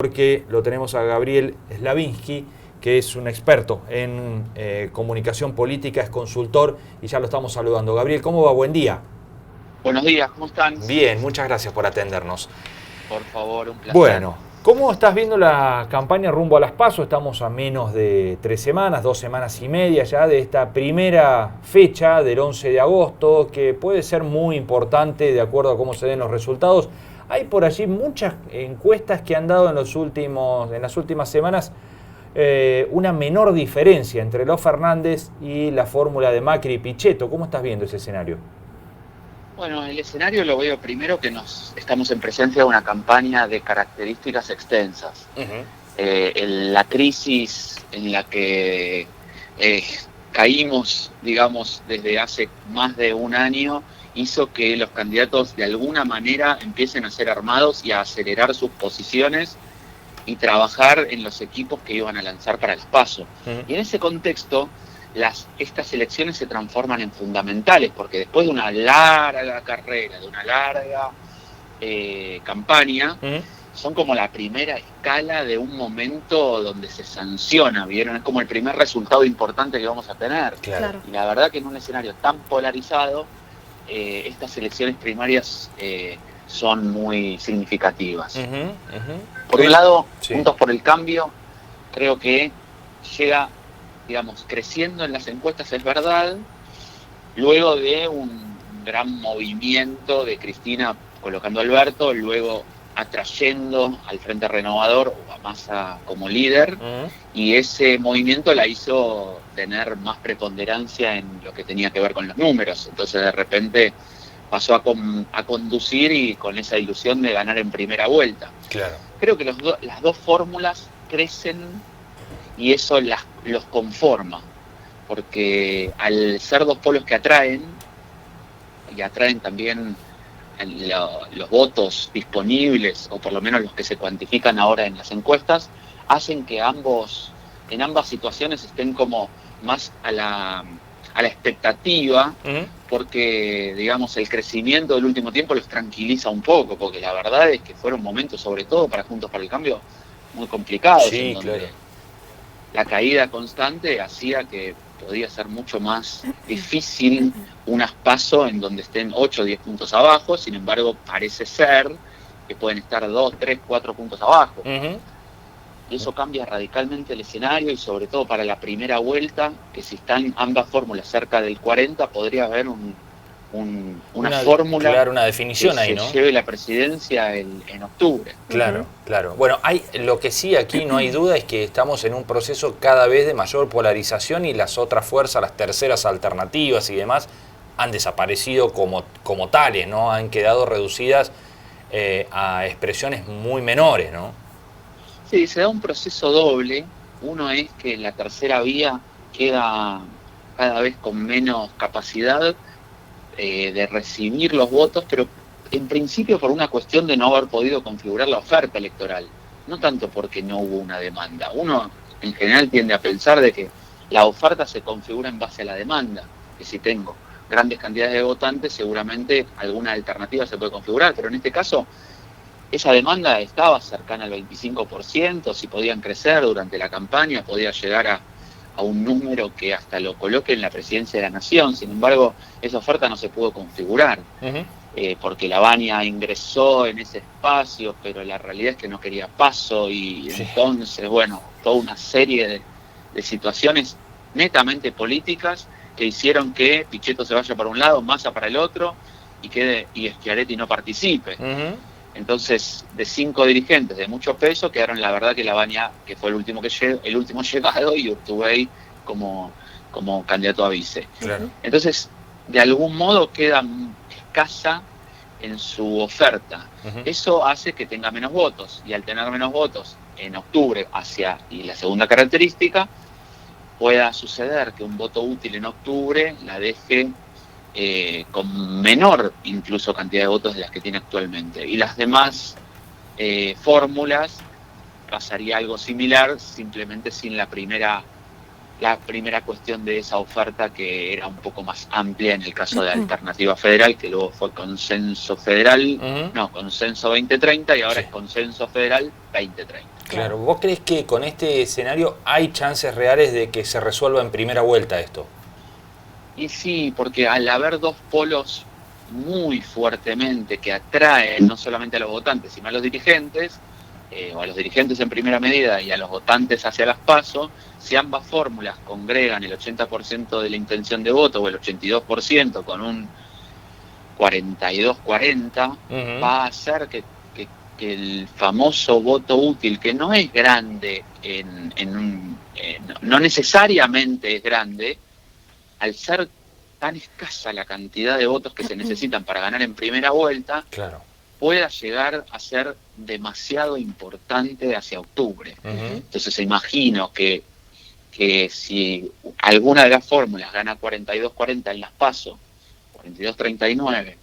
Porque lo tenemos a Gabriel Slavinsky, que es un experto en comunicación política, es consultor y ya lo estamos saludando. Gabriel, ¿cómo va? Buen día. Buenos días, ¿cómo están? Bien, muchas gracias por atendernos. Por favor, un placer. Bueno, ¿cómo estás viendo la campaña rumbo a las PASO? Estamos a menos de 3 semanas, 2 semanas y media ya de esta primera fecha del 11 de agosto, que puede ser muy importante de acuerdo a cómo se den los resultados. Hay por allí muchas encuestas que han dado en las últimas semanas una menor diferencia entre los Fernández y la fórmula de Macri y Pichetto. ¿Cómo estás viendo ese escenario? Bueno, el escenario lo veo primero que estamos en presencia de una campaña de características extensas. La crisis en la que caímos, digamos, desde hace más de un año, hizo que los candidatos de alguna manera empiecen a ser armados y a acelerar sus posiciones y trabajar en los equipos que iban a lanzar para las PASO. Y en ese contexto, estas elecciones se transforman en fundamentales, porque después de una larga carrera, de una larga campaña, son como la primera escala de un momento donde se sanciona, ¿vieron? Es como el primer resultado importante que vamos a tener. Claro. Y la verdad que en un escenario tan polarizado, estas elecciones primarias son muy significativas. Por un lado, Juntos por el Cambio, creo que llega, digamos, creciendo en las encuestas, es verdad, luego de un gran movimiento de Cristina colocando a Alberto, luego atrayendo al Frente Renovador o a Massa como líder, y ese movimiento la hizo tener más preponderancia en lo que tenía que ver con los números. Entonces de repente pasó a conducir y con esa ilusión de ganar en primera vuelta. Claro. Creo que las dos fórmulas crecen y eso los conforma, porque al ser dos polos que atraen, y atraen también los votos disponibles, o por lo menos los que se cuantifican ahora en las encuestas, hacen que en ambas situaciones estén como más a la expectativa, porque, digamos, el crecimiento del último tiempo los tranquiliza un poco, porque la verdad es que fueron momentos, sobre todo para Juntos para el Cambio, muy complicados, Sí, en donde claro. la caída constante hacía que podía ser mucho más difícil unas PASO en donde estén 8 o 10 puntos abajo. Sin embargo, parece ser que pueden estar 2, 3, 4 puntos abajo. Y eso cambia radicalmente el escenario, y sobre todo para la primera vuelta, que si están ambas fórmulas cerca del 40, podría haber una fórmula, claro, una definición que ahí, se ¿no? lleve la presidencia en octubre. Claro, claro. Bueno, lo que sí aquí no hay duda es que estamos en un proceso cada vez de mayor polarización, y las otras fuerzas, las terceras alternativas y demás, han desaparecido como tales, ¿no? Han quedado reducidas a expresiones muy menores, ¿no? Sí, se da un proceso doble. Uno es que la tercera vía queda cada vez con menos capacidad de recibir los votos, pero en principio por una cuestión de no haber podido configurar la oferta electoral, no tanto porque no hubo una demanda. Uno en general tiende a pensar de que la oferta se configura en base a la demanda, que si tengo grandes cantidades de votantes, seguramente alguna alternativa se puede configurar, pero en este caso esa demanda estaba cercana al 25%, si podían crecer durante la campaña, podía llegar a un número que hasta lo coloque en la presidencia de la Nación. Sin embargo, esa oferta no se pudo configurar, porque la Baña ingresó en ese espacio, pero la realidad es que no quería paso, y entonces, bueno, toda una serie de situaciones netamente políticas que hicieron que Pichetto se vaya para un lado, Massa para el otro, y Schiaretti no participe. Entonces, de 5 dirigentes de mucho peso, quedaron, la verdad, que la Baña, que fue el último llegado, y Urtubey como candidato a vice. Claro. Entonces, de algún modo queda escasa en su oferta. Eso hace que tenga menos votos, y al tener menos votos en octubre, y la segunda característica, pueda suceder que un voto útil en octubre la deje con menor incluso cantidad de votos de las que tiene actualmente. Y las demás fórmulas pasaría algo similar, simplemente sin la primera la primera cuestión de esa oferta, que era un poco más amplia en el caso de Alternativa Federal, que luego fue Consenso Federal, no, Consenso 2030 y ahora es Consenso Federal 2030. Claro, ¿vos crees que con este escenario hay chances reales de que se resuelva en primera vuelta esto? Y sí, porque al haber dos polos muy fuertemente que atraen no solamente a los votantes, sino a los dirigentes, o a los dirigentes en primera medida y a los votantes hacia las PASO, si ambas fórmulas congregan el 80% de la intención de voto o el 82% con un 42-40, va a hacer que el famoso voto útil, que no es grande, no necesariamente es grande, al ser tan escasa la cantidad de votos que se necesitan para ganar en primera vuelta, pueda llegar a ser demasiado importante hacia octubre. Entonces imagino que si alguna de las fórmulas gana 42-40 en las PASO, 42-39,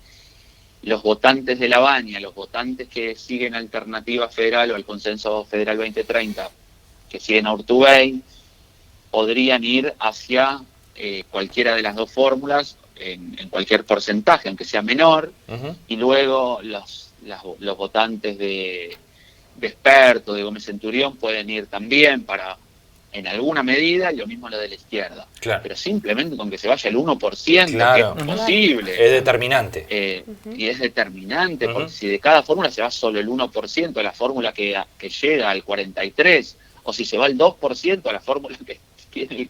los votantes de la Baña, los votantes que siguen Alternativa Federal o el Consenso Federal 2030, que siguen a Urtubey, podrían ir hacia cualquiera de las dos fórmulas en cualquier porcentaje, aunque sea menor, y luego los votantes de Esperto, de Gómez Centurión, pueden ir también para, en alguna medida, y lo mismo lo de la izquierda. Pero simplemente con que se vaya el 1%, que es posible. Es determinante. Y es determinante, porque si de cada fórmula se va solo el 1%, la fórmula que llega al 43%, o si se va el 2%, a la fórmula que tiene el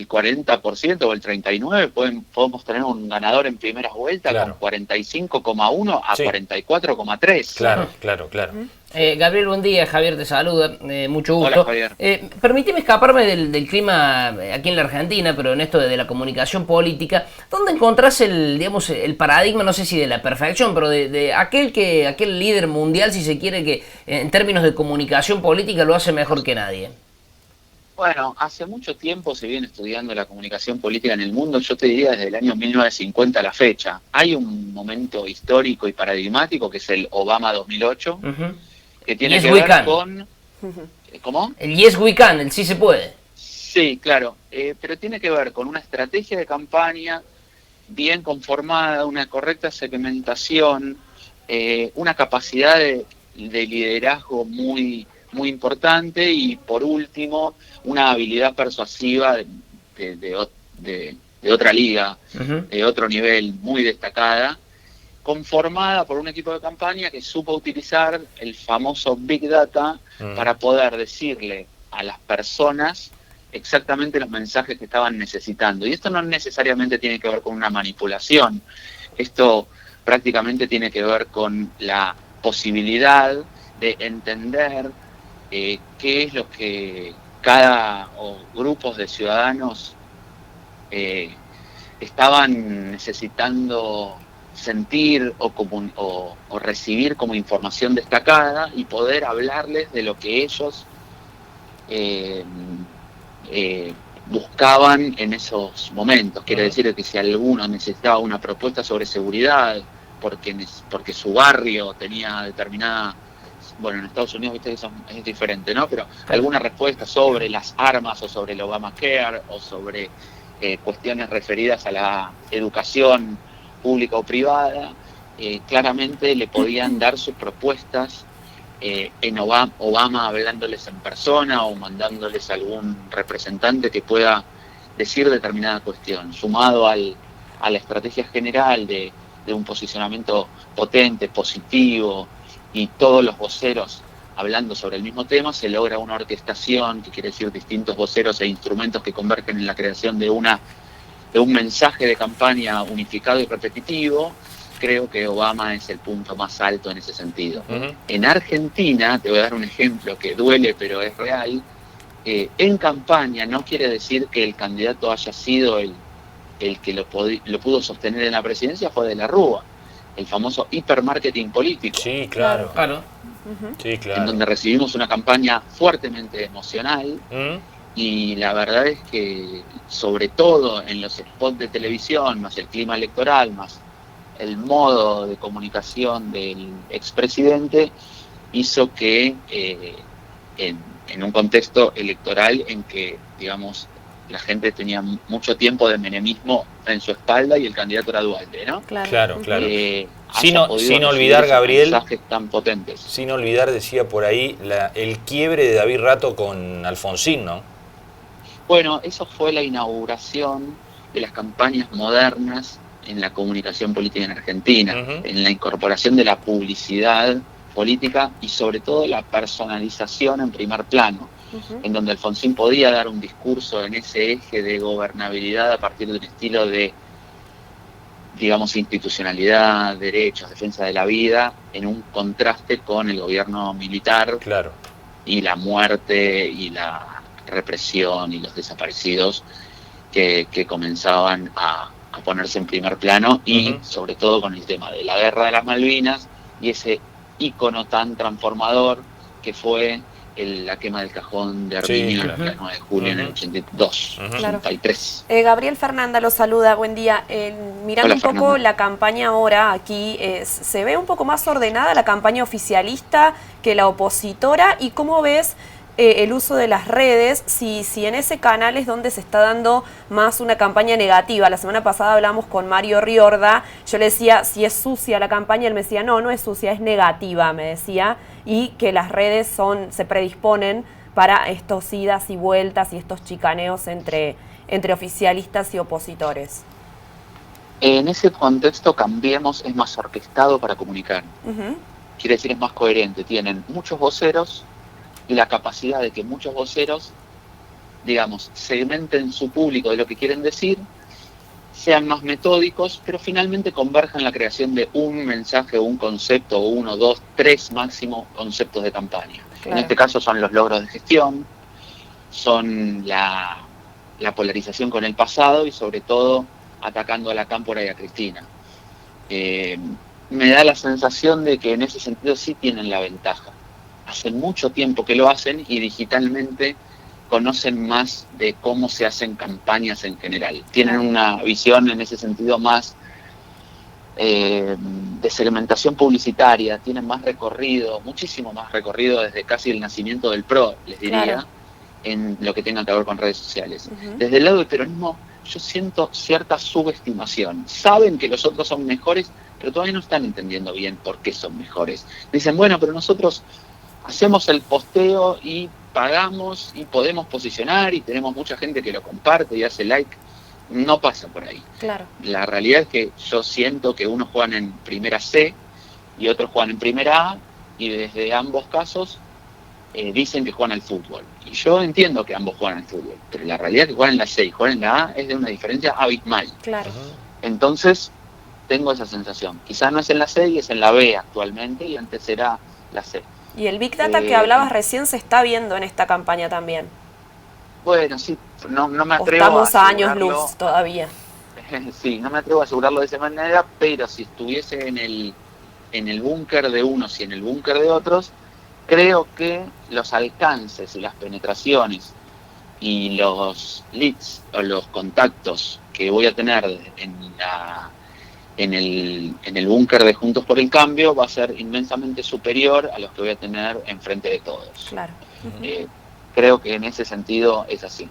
40% o el 39%, podemos tener un ganador en primera vuelta con 45,1 a 44,3. Claro. Gabriel, buen día. Javier te saluda. Mucho gusto. Hola, Javier. Permíteme escaparme del clima aquí en la Argentina, pero en esto de la comunicación política. ¿Dónde encontrás el paradigma, no sé si de la perfección, pero de aquel líder mundial, si se quiere, que en términos de comunicación política lo hace mejor que nadie? Bueno, hace mucho tiempo se viene estudiando la comunicación política en el mundo, yo te diría desde el año 1950 a la fecha. Hay un momento histórico y paradigmático que es el Obama 2008, que tiene que ver con... ¿Cómo? El Yes We Can, el sí se puede. Sí, claro, pero tiene que ver con una estrategia de campaña bien conformada, una correcta segmentación, una capacidad de liderazgo muy importante y, por último, una habilidad persuasiva de otra liga, de otro nivel, muy destacada, conformada por un equipo de campaña que supo utilizar el famoso Big Data para poder decirle a las personas exactamente los mensajes que estaban necesitando. Y esto no necesariamente tiene que ver con una manipulación, esto prácticamente tiene que ver con la posibilidad de entender qué es lo que grupos de ciudadanos estaban necesitando sentir o recibir como información destacada y poder hablarles de lo que ellos buscaban en esos momentos. Quiere decir que si alguno necesitaba una propuesta sobre seguridad porque su barrio tenía determinada... Bueno, en Estados Unidos, viste, eso es diferente, ¿no? Pero alguna respuesta sobre las armas o sobre el Obamacare o sobre cuestiones referidas a la educación pública o privada, claramente le podían dar sus propuestas en Obama hablándoles en persona o mandándoles a algún representante que pueda decir determinada cuestión, sumado a la estrategia general de un posicionamiento potente, positivo, y todos los voceros hablando sobre el mismo tema, se logra una orquestación, que quiere decir distintos voceros e instrumentos que convergen en la creación de un mensaje de campaña unificado y repetitivo. Creo que Obama es el punto más alto en ese sentido. En Argentina, te voy a dar un ejemplo que duele pero es real, en campaña no quiere decir que el candidato haya sido el que lo pudo sostener en la presidencia, fue De la Rúa, el famoso hipermarketing político. Sí, claro. Sí, claro. En donde recibimos una campaña fuertemente emocional y la verdad es que, sobre todo en los spots de televisión, más el clima electoral, más el modo de comunicación del expresidente, hizo que en un contexto electoral en que, digamos, la gente tenía mucho tiempo de menemismo en su espalda y el candidato era Dualde, ¿no? Claro. Sin olvidar, Gabriel, mensajes tan potentes. Sin olvidar, decía por ahí, el quiebre de David Rato con Alfonsín, ¿no? Bueno, eso fue la inauguración de las campañas modernas en la comunicación política en Argentina, en la incorporación de la publicidad política y sobre todo la personalización en primer plano, en donde Alfonsín podía dar un discurso en ese eje de gobernabilidad a partir de un estilo de, digamos, institucionalidad, derechos, defensa de la vida, en un contraste con el gobierno militar y la muerte y la represión y los desaparecidos que comenzaban a ponerse en primer plano y sobre todo con el tema de la guerra de las Malvinas y ese ícono tan transformador que fue la quema del cajón de Arminio el 9 de julio en el 82, 83. Gabriel Fernanda lo saluda, buen día. Mirando Hola, un poco Fernanda. la campaña ahora aquí, ¿se ve un poco más ordenada la campaña oficialista que la opositora? ¿Y cómo ves el uso de las redes, si en ese canal es donde se está dando más una campaña negativa? La semana pasada hablamos con Mario Riorda, yo le decía si es sucia la campaña, él me decía no es sucia, es negativa, me decía, y que las redes se predisponen para estos idas y vueltas y estos chicaneos entre oficialistas y opositores. En ese contexto, Cambiemos es más orquestado para comunicar. Quiere decir, es más coherente, tienen muchos voceros y la capacidad de que muchos voceros, digamos, segmenten su público de lo que quieren decir, sean más metódicos, pero finalmente converjan en la creación de un mensaje o un concepto, o 1, 2, 3 máximo conceptos de campaña. En este caso son los logros de gestión, son la polarización con el pasado y sobre todo atacando a la Cámpora y a Cristina. Me da la sensación de que en ese sentido sí tienen la ventaja. Hace mucho tiempo que lo hacen y digitalmente conocen más de cómo se hacen campañas en general. Tienen una visión en ese sentido más de segmentación publicitaria, tienen más recorrido, muchísimo más recorrido desde casi el nacimiento del PRO, les diría, en lo que tenga que ver con redes sociales. Desde el lado del peronismo yo siento cierta subestimación. Saben que los otros son mejores, pero todavía no están entendiendo bien por qué son mejores. Dicen, bueno, pero nosotros hacemos el posteo y pagamos y podemos posicionar y tenemos mucha gente que lo comparte y hace like. No pasa por ahí. La realidad es que yo siento que unos juegan en primera C y otros juegan en primera A y desde ambos casos dicen que juegan al fútbol. Y yo entiendo que ambos juegan al fútbol, pero la realidad es que juegan en la C y juegan en la A es de una diferencia abismal. Entonces tengo esa sensación. Quizás no es en la C y es en la B actualmente y antes era la C. Y el Big Data que hablabas recién se está viendo en esta campaña también. Bueno, sí, no me atrevo Estamos a años luz todavía. Sí, no me atrevo a asegurarlo de esa manera, pero si estuviese en el búnker de unos y en el búnker de otros, creo que los alcances y las penetraciones y los leads o los contactos que voy a tener en el búnker de Juntos por el Cambio va a ser inmensamente superior a los que voy a tener enfrente de todos. Creo que en ese sentido es así.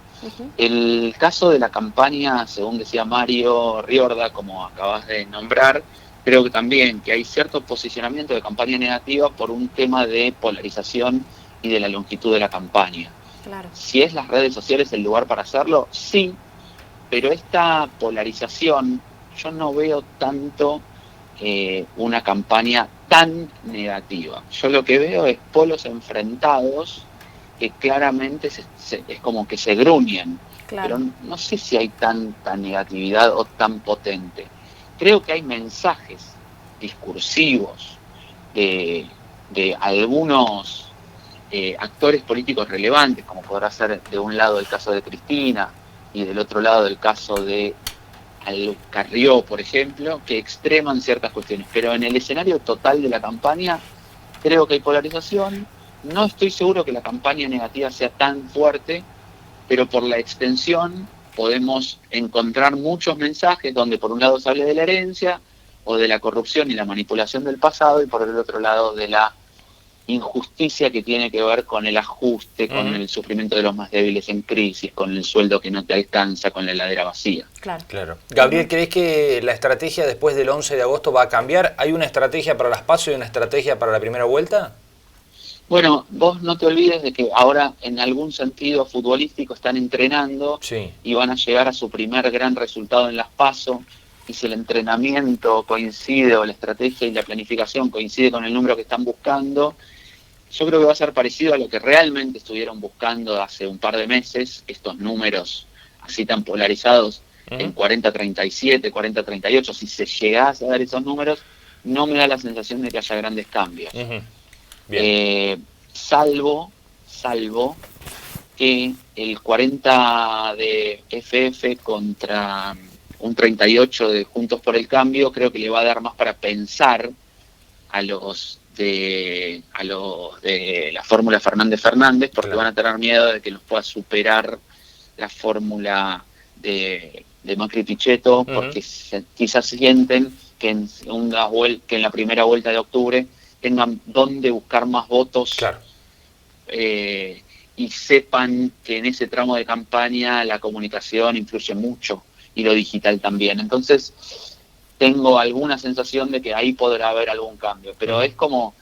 El caso de la campaña, según decía Mario Riorda, como acabas de nombrar, creo que también que hay cierto posicionamiento de campaña negativa por un tema de polarización y de la longitud de la campaña. Si es las redes sociales el lugar para hacerlo, sí, pero esta polarización yo no veo tanto una campaña tan negativa. Yo lo que veo es polos enfrentados que claramente es como que se gruñen, pero no sé si hay tanta negatividad o tan potente. Creo que hay mensajes discursivos de algunos actores políticos relevantes, como podrá ser de un lado el caso de Cristina y del otro lado el caso de Carrió, por ejemplo, que extreman ciertas cuestiones. Pero en el escenario total de la campaña creo que hay polarización. No estoy seguro que la campaña negativa sea tan fuerte, pero por la extensión podemos encontrar muchos mensajes donde por un lado se hable de la herencia o de la corrupción y la manipulación del pasado y por el otro lado de la injusticia que tiene que ver con el ajuste, con el sufrimiento de los más débiles en crisis, con el sueldo que no te alcanza, con la heladera vacía. Claro. Gabriel, ¿crees que la estrategia después del 11 de agosto va a cambiar? ¿Hay una estrategia para las PASO y una estrategia para la primera vuelta? Bueno, vos no te olvides de que ahora en algún sentido futbolístico están entrenando y van a llegar a su primer gran resultado en las PASO, y si el entrenamiento coincide o la estrategia y la planificación coincide con el número que están buscando, yo creo que va a ser parecido a lo que realmente estuvieron buscando hace un par de meses, estos números así tan polarizados en 40-37, 40-38. Si se llegase a dar esos números, no me da la sensación de que haya grandes cambios. Salvo que el 40 de FF contra un 38 de Juntos por el Cambio creo que le va a dar más para pensar a los de la fórmula Fernández, porque van a tener miedo de que los pueda superar la fórmula de Macri Pichetto, porque quizás sienten que en la primera vuelta de octubre tengan dónde buscar más votos, y sepan que en ese tramo de campaña la comunicación influye mucho y lo digital también. Entonces tengo alguna sensación de que ahí podrá haber algún cambio, pero es como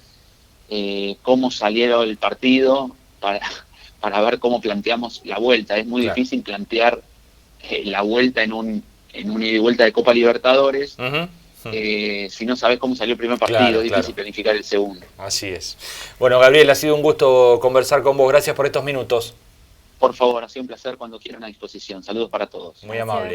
cómo salió el partido para ver cómo planteamos la vuelta. Es muy difícil plantear la vuelta en un ida y vuelta de Copa Libertadores. Si no sabes cómo salió el primer partido, es difícil planificar el segundo. Así es. Bueno, Gabriel, ha sido un gusto conversar con vos. Gracias por estos minutos. Por favor, ha sido un placer. Cuando quieran, a disposición. Saludos para todos. Muy amable.